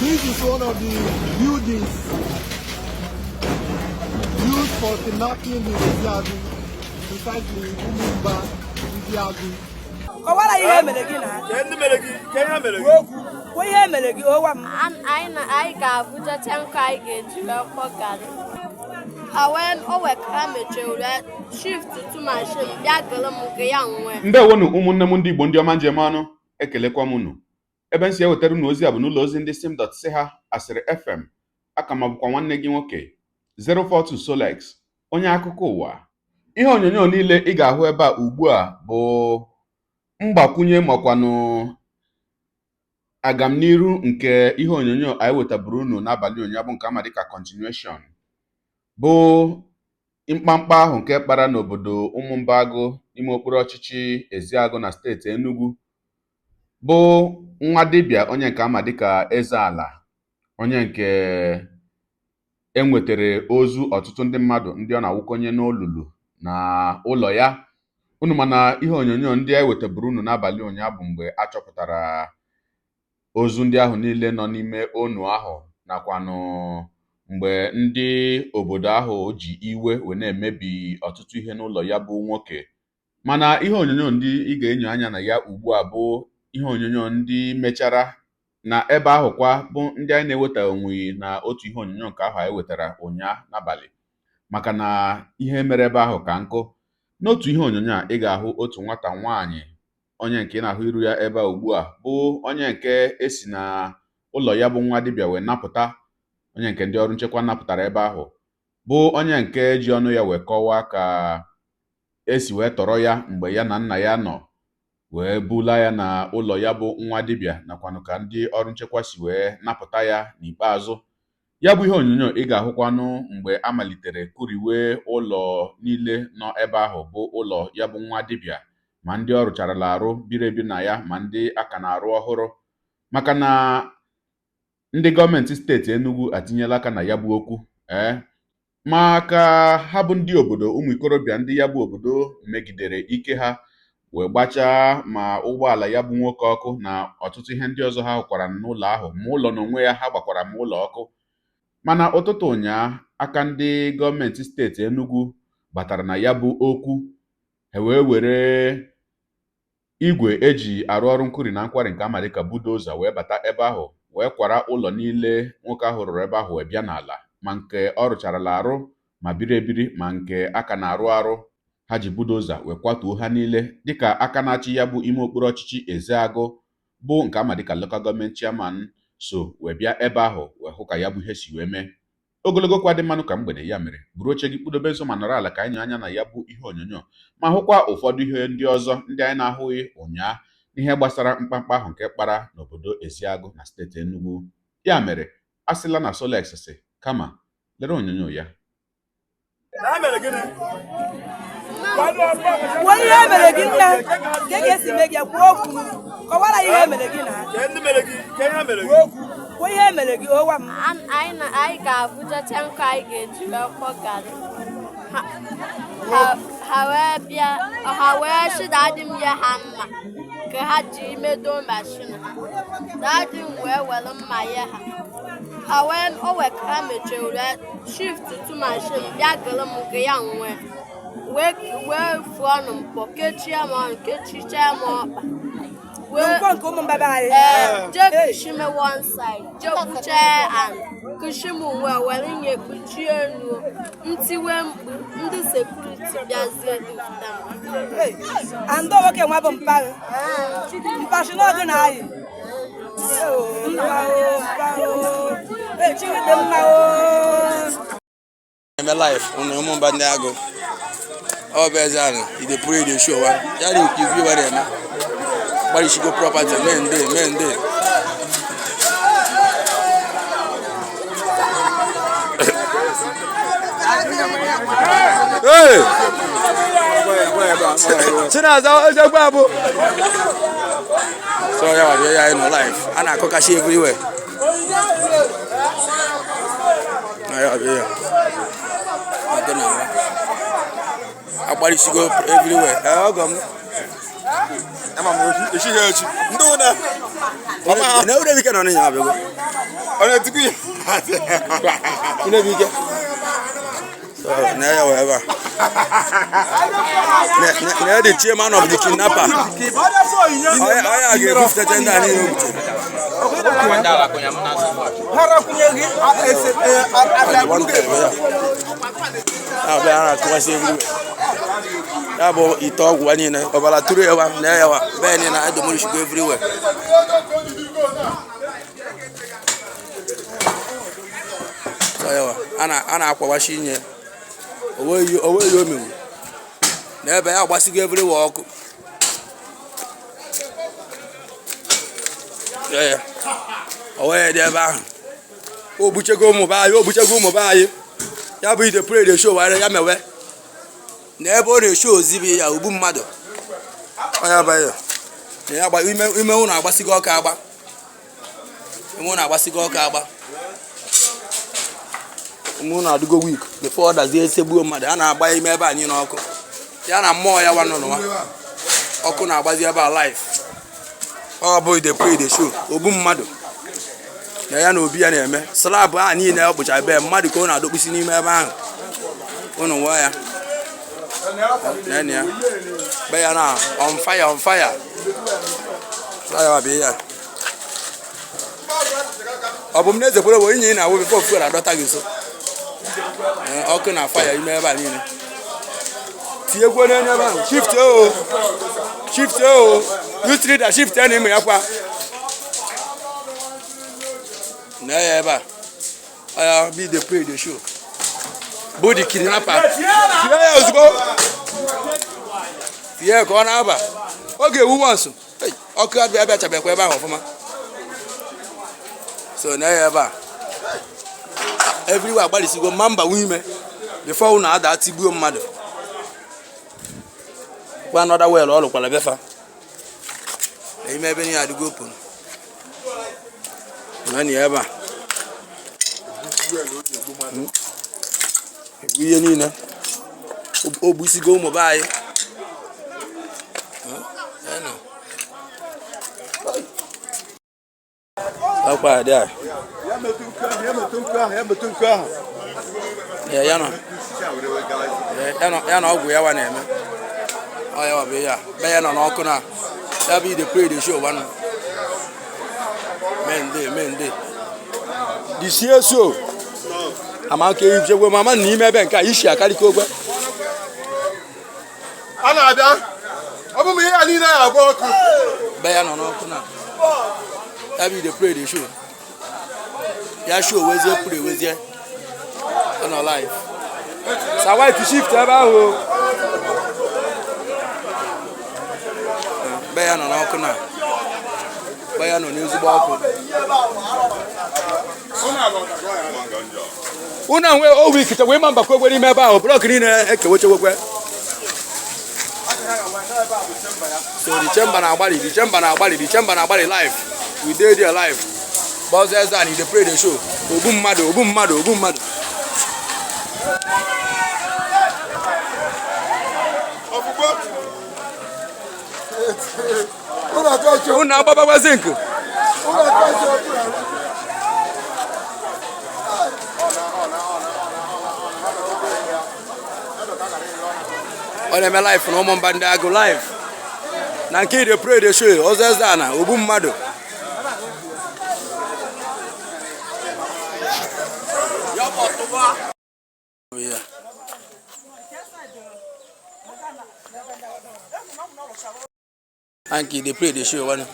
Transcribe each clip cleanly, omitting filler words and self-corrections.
This is one of the buildings used for kidnapping the Eziagu, precisely Umumba Eziagu. Kọwara ihe mere gị na ihe mere gị owa m anyị ga-abụchacha nkụ anyị ga-eji ọkpọ garị ha wee owekara mechiri shift to machine bịa gere m nke ya nwe ndewonu ụmụnne m ndị Igbo ndị ọma njem ọnụ ekelekwa m unu ebe nsi ewetara unu ozi a bụ n'ụlọ ozi ndị sim.si ha asịrị FM aka ma bụkwa nwanne gị nwoke 042 Solex onye akụkọ ụwa. Ihe onyonyo niile ị ga-ahụ ebe a ugbu a bụ mgbakwunye makwanụ agamniru nke ihe onyonyo anyị wetaburu unu n'abalị ụnyaahụ bụ nke ama dịka continuation bụ mkpamkpa ahụ nke kpara n'obodo Ụmụmbagụ n'ime okpuru ọchịchị Eziagụ na steeti Enugu bụ nwa dibịa onye nke ama dịka Ezeala, onye nke enwetere ozu ọtụtụ ndị mmadụ ndị ọ na-awụkonye n'olulu na ụlọ ya. Unu mana ihe onyonyo ndị anyị wetaburu unu n'abalị ụnyaahụ bụ mgbe a chọpụtara ozu ndị ahụ niile nọ n'ime onu ahụ, nakwanụ mgbe ndị obodo ahụ ji iwe wee na-emebi ọtụtụ ihe n'ụlọ ya bụ nwoke. Mana ihe onyonyo ndị ị ga-enyo anya na ya ugbu a bụ ihe onyonyo ndị mechara na ebe ahụ kwa bụ ndị anyị na-eweta onwe na otu ihe onyonyo nke ahụ anyị wetara ụnyaahụ n'abalị, maka na ihe mere ebe ahụ ka nkụ. N'otu ihe onyonyo a ị ga-ahụ otu nwata nwaanyị onye nke ị na-ahụ iru ya ebe a ugbu a bụ onye nke esi na ụlọ ya bụ nwa dibịa wee napụta, onye nke ndị ọrụ nchekwa napụtara ebe ahụ, bụ onye nke ji ọnụ ya wee kọwaa ka esi wee tọrọ ya mgbe ya na nna ya nọ wee bula ya na ụlọ ya bụ nwa dibịa, nakwanụ ka ndị ọrụ nchekwa si wee napụta ya n'ikpeazụ. Ya bụ ihe onyonyo ị ga-ahụkwanụ mgbe a malitere kuriwe ụlọ niile nọ ebe ahụ bụ ụlọ ya bụ nwa dibịa, ma ndị ọ rụcharala arụ biri ebi na ya ma ndị aka na-arụ ọhụrụ, maka na ndị gọọmenti steeti Enugu atinyela aka na ya bụ okwu maka ha bụ ndị obodo ụmụ ikorobịa ndị ya bụ obodo megidere ike ha wee gbachaa ma ụgbọala ya bụ nwoke ọkụ na ọtụtụ ihe ndị ọzọ ha hụkwara n'ụlọ ahụ, ma ụlọ n'onwe ya ha gbakwara ma ụlọ ọkụ. Mana ụtụtụ ụnyaahụ aka ndị gọọmenti steeti Enugu batara na ya bụ okwu, ha wee were igwe eji arụ ọrụ nkụri na nkwari nke ama dịka budoza wee bata ebe ahụ wee kwara ụlọ niile nwoke ahụ rụrụ ebe ahụ wee bịa n'ala, ma nke ọ rụcharala arụ ma biri ebiri ma nke aka na-arụ arụ. Ha ji budoza wee kwatuo ha niile dịka aka na-achị ya bụ ime okpuru ọchịchị Eziagụ bụ nke ama dịka local gọọmenti chairman so wee bịa ebe ahụ wee hụ ka ya bụ ihe si wee mee. Ogologo kwa dị mmanụ ka mgbede, ya mere buru oche gị kpudobe nso ma nọrọ ala ka anyị anya na ya bụ ihe onyonyo ma hụkwa ụfọdụ ihe ndị ọzọ ndị anyị na-ahụghị ụnyaahụ n'ihe gbasara mkpamkpa ahụ nke kpara n'obodo Eziagụ na steeti Enugu. Ya mere asịla na Solex si kama lere onyonyo ya. kwuo ihe mere gị nne ka ga-esi mee gị kwuo okwu. Kọwara ihe mere gị na kwuo ihe mere gị owa m anyị ga-abụchacha nkụ anyị ga-eji ọkpọ garị ha wee shida adị m ya ha mma ka ha ji medo mashin ha dadị m wee were mma ya ha wee owekara mechiri shift to machine bịa gere m nke ya nwe wee fụọ ọnụ mpọ kechie m ọnụ kechicha m ọkpa nke Ụmụmbagụ anyị je kushime one side je kuche and kushimu were nye kpuchie enu ntiwe mkpu ndị sekuriti bịazie dịfụta andọ nwoke nwa bụ mpashi n'ọdụ na anyị chigide mma eme life unu Ụmụmbagụ ndị agụ ọ bụ Ezeala ide pụrụ ide show wa ya dị nke iwu were eme Barishigo property, mende. Hey! Chinaza, babu. So yeah, in life, and I cook a shave everywhere. I Barishigo everywhere. Welcome. Is she here? No, we can only have Ona tuku. Ina bige. So na ya whatever. Na the chairman of the kidnapper. I get 50 tender ni. Abo ito gwani na obala turu ewa na ewa be ni na do mo go everywhere. So ewa ana akwawashi nye owe yo mi na ebe ya gbasigo everywhere oku. Yeah. Owe de ba obuchego mo ba yi ya bụ ide pray the show ware ya mewe na ebe o na-show ozibi ya ugbu mmadụ onye ba ya na ya gba ime ụnụ agbasigo ọka agba ime ụnụ adịgo week before dazie esegbuo mmadụ a na-agba ime ebe anyị n'ọkụ ya na mmụọ ya wa nụnụ ọkụ na-agbazi ebe a live ọ bụ ide pray the show ogbu mmadụ na ya na obi ya na-eme slab a niile ọ bụcha ebe mmadụ ka ọ na-adọkpụsi n'ime ebe ahụ ụnụ nwa ya ya be ya na on fire fire abịa ya ọ bụ m na-ezekwere bụ inye ị na-awụ bifo fuel adọta gị nso ọkụ na fire ime ebe a niile tinyekwe n'enye ebe ahụ shift youth leader shift ya na ime ya kwa na ya ebe a be the pray the show bụ the kidnapper ya ozugbo tie ka ọ na-aba ọ ga-ewu nwanso ọkụ abịa chabekwa ebe ahụ ọfụma so na ya ebe a everywhere agbalịsigo mba wime before unu ada tigbuo mmadụ kwa another well ọ lụkwara befa ime ebe niile adịgo open na ni ebe a ihe niile o busigo ụmụ be anyị akwa dị a ya na ọgwụ ya wa na-eme ọ ya wa bụ ya be ya nọ n'ọkụ na ya bụ ide pray the show one mende the CSO amaka ijegwe mama n'ime ebe nke a ishi akarịka ogwe a na-abịa ọ bụ m ihe a niile ya abụ ọkụ be ya nọ n'ọkụ na ya bụ ide pray the show ya show wezie ọ nọ live sa white shift ebe ahụ be ya nọ n'ọkụ na be ya nọ n'ezigbo ọkụ una nwe o week to we mamba kwegwe n'ime ebe ahụ blọk niile ekewechewekwe so the chamber na-agbalị live we dey there live Bowser and they pray the show ogbu mmadụ unu agbabagwa zinc ọ na-eme live na ụmụ mba ndị agụ live na nke ide pray the show ọzọ eze na ogbu mmadụ and they pray the show one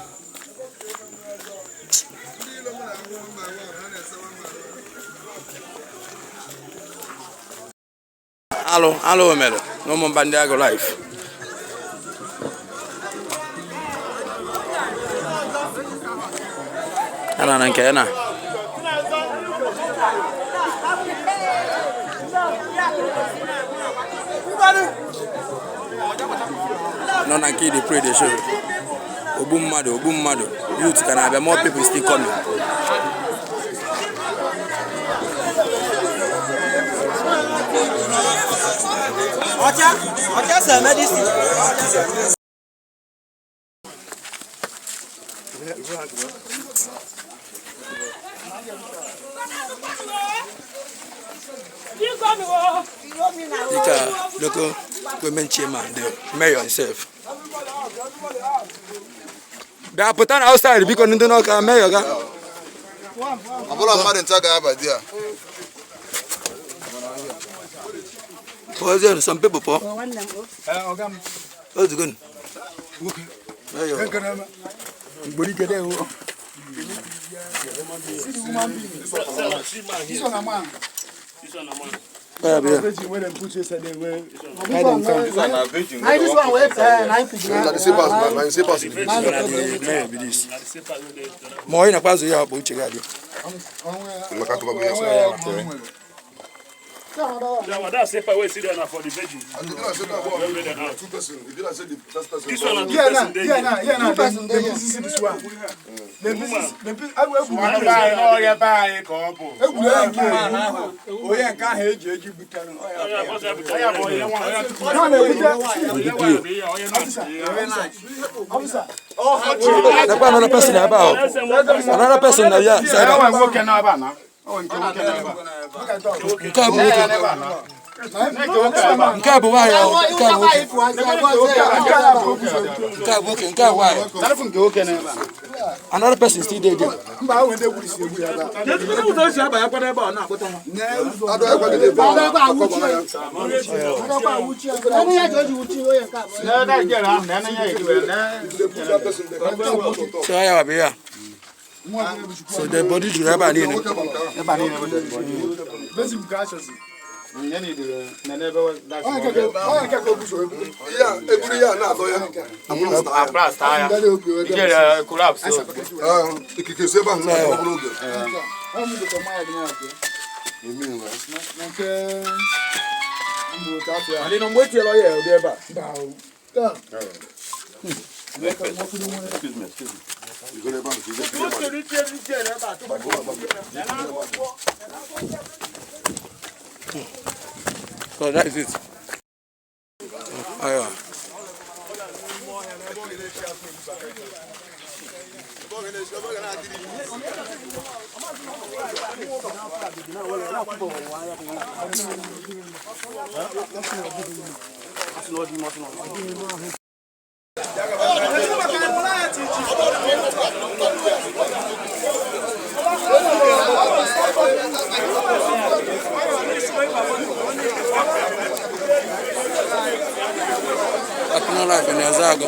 Hello, Melo. No more Bandiago life. Ana. No, Nanki, they pray the show. Obum mado. Youth can have more people still coming. Ocha sa medicine. Local government chairman, the mayor himself. They are put on outside because they don't know mayor. Was there some people for? What's good? That's if I will sit down for the veggie. This one, Another person about another person another person still there. So the body do have any. So that is it. Life in Azago.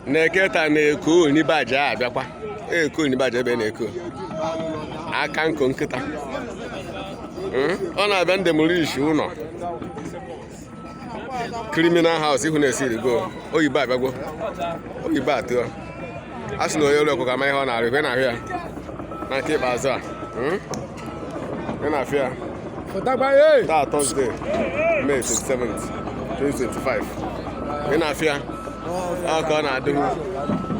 Neketa na-eku ni baja abịakwa eku ni baja ebe na-eku aka nkụ nkịta ọ na-abịa ndemolish ụlọ criminal house ihu na-esiri go oyibo abịagwo oyibo atụọ a sị na onye ụlọ ọkụkọ ama ihe ọ na-arụ ikwe na-ahụ ya na nke ikpeazụ a na-afụ ya taa Thursday May 27th 2025 na-afụ ya aka ọ na-adị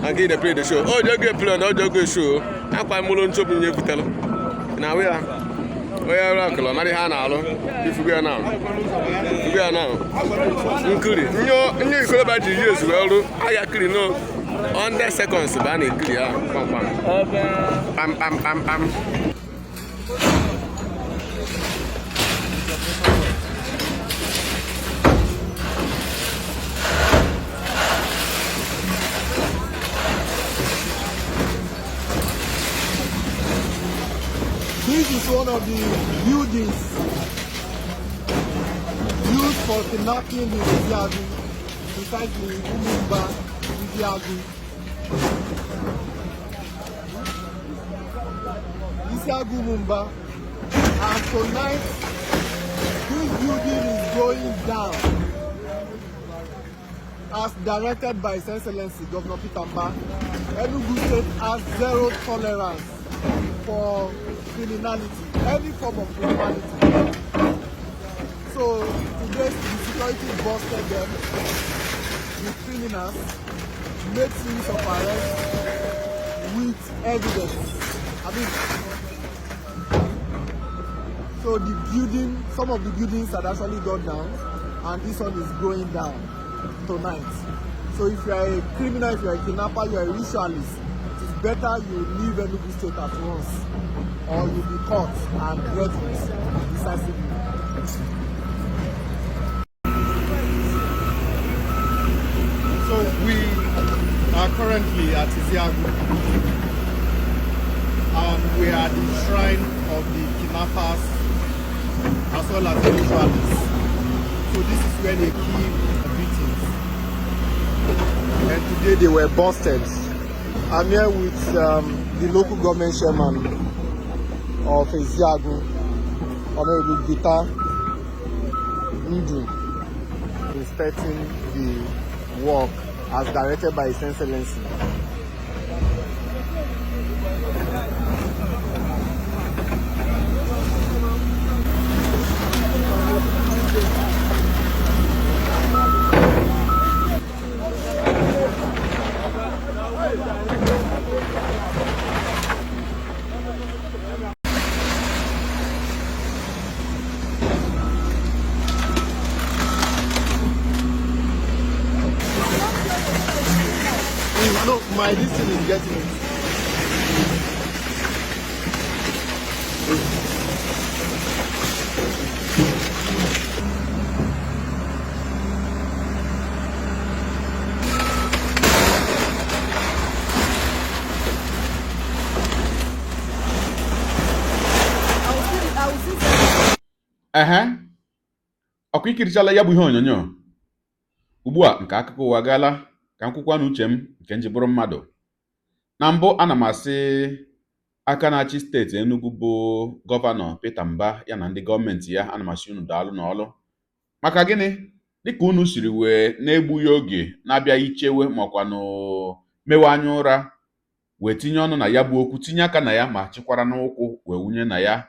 aka ide play the show o jogo play na o jogo show akwa mụrụ nchọpụ nye butere na we ya onye ọrụ akụlọ mara ihe a na-alụ ifugo ya na nkiri nye ikolobịa ji yi ezuru ọrụ agha kiri no 100 seconds bụ a na-ekiri ya kpamkpam. This is one of the buildings used for kidnapping in Iziagu, precisely Umumba, Iziagu. Isiagu Mumba, and tonight this building is going down as directed by His Excellency Governor Peter Mbah. Enugu State has zero tolerance for criminality, any form of criminality. So today the security busted them with criminals, made series of arrests with evidence. So the building, some of the buildings had actually gone down, and this one is going down tonight. So if you are a criminal, if you are a kidnapper, you are a ritualist, it is better you leave Enugu State at once, or you'll be caught and dealt with decisively. So we are currently at Isiagu, and we are at the shrine of the kidnappers as well as the ritualists. So this is where they keep beatings. And today they were busted. I'm here with the local government chairman of Isiagu, Honorable Gita Ndu, inspecting the work as directed by His Excellency. No, my this thing is getting it. Ọkwa ikirichala ya bụ ihe onyonyo. Ugbu a nke akụkọ ụwa gaala ka m kwukwa n'uche m nke nji bụrụ mmadụ. Na mbụ ana m asị aka na-achị steeti Enugu bụ gọvanọ Peter Mbah ya na ndị gọọmenti ya, ana m asị unu daalụ n'ọlụ. Maka gịnị? Dịka unu siri wee na-egbughị oge na-abịaghị ichewe makwanụ mewe anya ụra wee tinye ọnụ na ya bụ okwu, tinye aka na ya ma chikwara n'ụkwụ wee wunye na ya,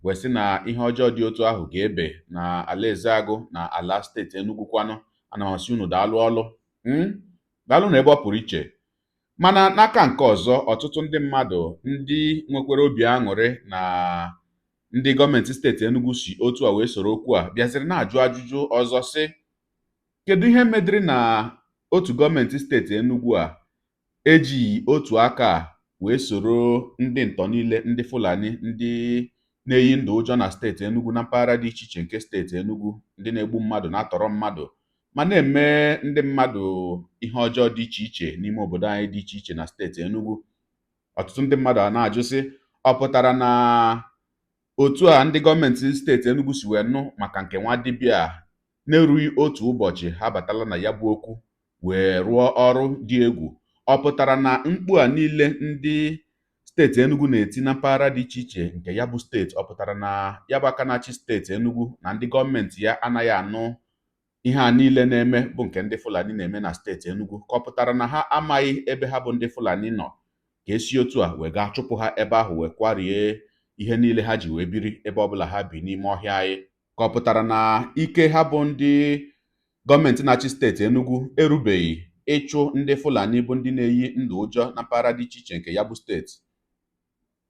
wee sị na ihe ọjọọ dị otu ahụ ga-ebe na ala Ezeagụ na ala steeti Enugu kwanụ. Ana m asị unu daalụ ọlụ. Daalụ na ebe ọ pụrụ iche. Mana n'aka nke ọzọ, ọtụtụ ndị mmadụ ndị nwekwara obi aṅụrị na ndị gọọmenti steeti Enugu si otu a wee soro okwu a bịaziri na-ajụ ajụjụ ọzọ sị, kedu ihe medịrị na otu gọọmenti steeti Enugu a ejighị otu aka wee soro ndị ntọ niile, ndị Fulani, ndị na-eyi ndụ ụjọ na steeti Enugu na mpaghara dị iche iche nke steeti Enugu, ndị na-egbu mmadụ, na-atọrọ mmadụ, ma na-eme ndị mmadụ ihe ọjọọ dị iche iche n'ime obodo anyị dị iche iche na steeti Enugu. Ọtụtụ ndị mmadụ a na-ajụ sị, ọ pụtara na otu a ndị gọọmenti steeti Enugu si wee nụ maka nke nwa dibịa na-erughị otu ụbọchị ha batala na ya bụ okwu wee rụọ ọrụ dị egwu? Ọ pụtara na mkpu a niile ndị steeti Enugu na-eti na mpaghara dị iche iche nke ya bụ steeti, ọ pụtara na ya bụ aka na-achị steeti Enugu na ndị gọọmenti ya anaghị anụ ihe a niile na-eme bụ nke ndị Fulani na-eme na steeti Enugu? Ka ọ pụtara na ha amaghị ebe ha bụ ndị Fulani nọ, ka esi otu a wee gaa chụpụ ha ebe ahụ wee kwarie ihe niile ha ji wee biri ebe ọbụla ha bi n'ime ọhịa anyị? Ka ọ pụtara na ike ha bụ ndị gọọmenti na-achị steeti Enugu erubeghị ịchụ ndị Fulani bụ ndị na-eyi ndụ ụjọ na mpaghara dị iche iche nke ya bụ steeti?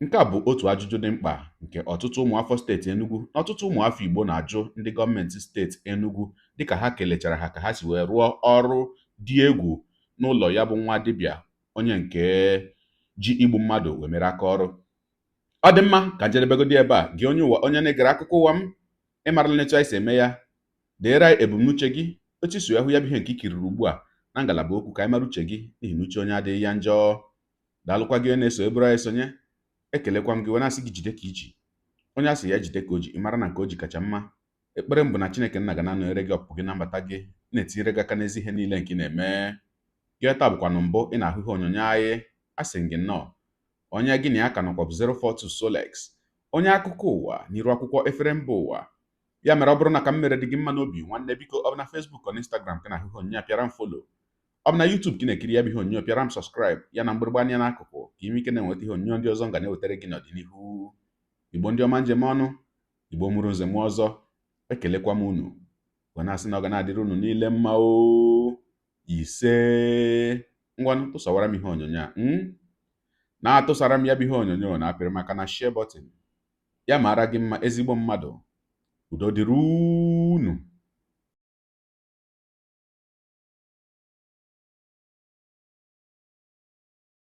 Nke a bụ otu ajụjụ dị mkpa nke ọtụtụ ụmụafọ steeti Enugu na ọtụtụ ụmụafọ Igbo na-ajụ ndị gọọmenti steeti Enugu dịka ha kelechara ha ka ha si wee rụọ ọrụ dị egwu n'ụlọ ya bụ nwa dibịa, onye nke ji igbu mmadụ wee mere aka ọrụ. Ọ dị mma ka njedebegodi ebe a. Gị onye ụwa, onye na-egere akụkọ ụwa m, ịmarala n'etu anyị si eme ya, deere anyị ebumnuche gị, otu isi ahụ ya bụ ihe nke ikiriri ugbu a na ngalaba okwu, ka anyị mara uche gị, n'ihi na uche onye adịghị ya njọ. Daalụkwa gị onye na-eso eburu anyị sonye. Ekelekwa m gị, wee na-asị gị jide ka iji. Onye asị ya jide ka o ji, ị mara na nke o ji kacha mma. Ekpere m bụ na Chineke nna ga na-anọnyere gị ọpụpụ gị na mbata gị, na-etinyere gị aka n'ezi ihe niile nke ị na-eme. Gị taa bụkwanụ mbụ ị na-ahụ ihe onyonyo anyị, a sị gị nnọọ. Onye gị na ya ka nọkwa bụ 042 Solex. onye akụkọ ụwa n'iru akwụkwọ efere mba ụwa. Ya mere ọ bụrụ na ka m mere dị gị mma n'obi nwanne, biko ọ bụ na Facebook ọ na Instagram ka na-ahụ ihe onyonyo a, pịara m follow. Ọ bụ na YouTube ka ị na-ekiri ya bụ ihe onyonyo, pịara m subscribe ya na mgbịrịgba anya n'akụkụ ka ị nwee ike na-enweta ihe onyonyo ndị ọzọ nga na-ewetara gị n'ọdịnihu. Igbo ndị ọma njem ọnụ, Igbo mụrụ nze m ọzọ, ekelekwa m unu wee na-asị na ọ ga na-adịrị unu niile mma o. Ise ngwanụ tụsawara m ihe onyonyo a na-atụsara m ya bụ ihe onyonyo na-apịrị maka na share button. Ya mara gị mma ezigbo mmadụ. Udo dịrị unu.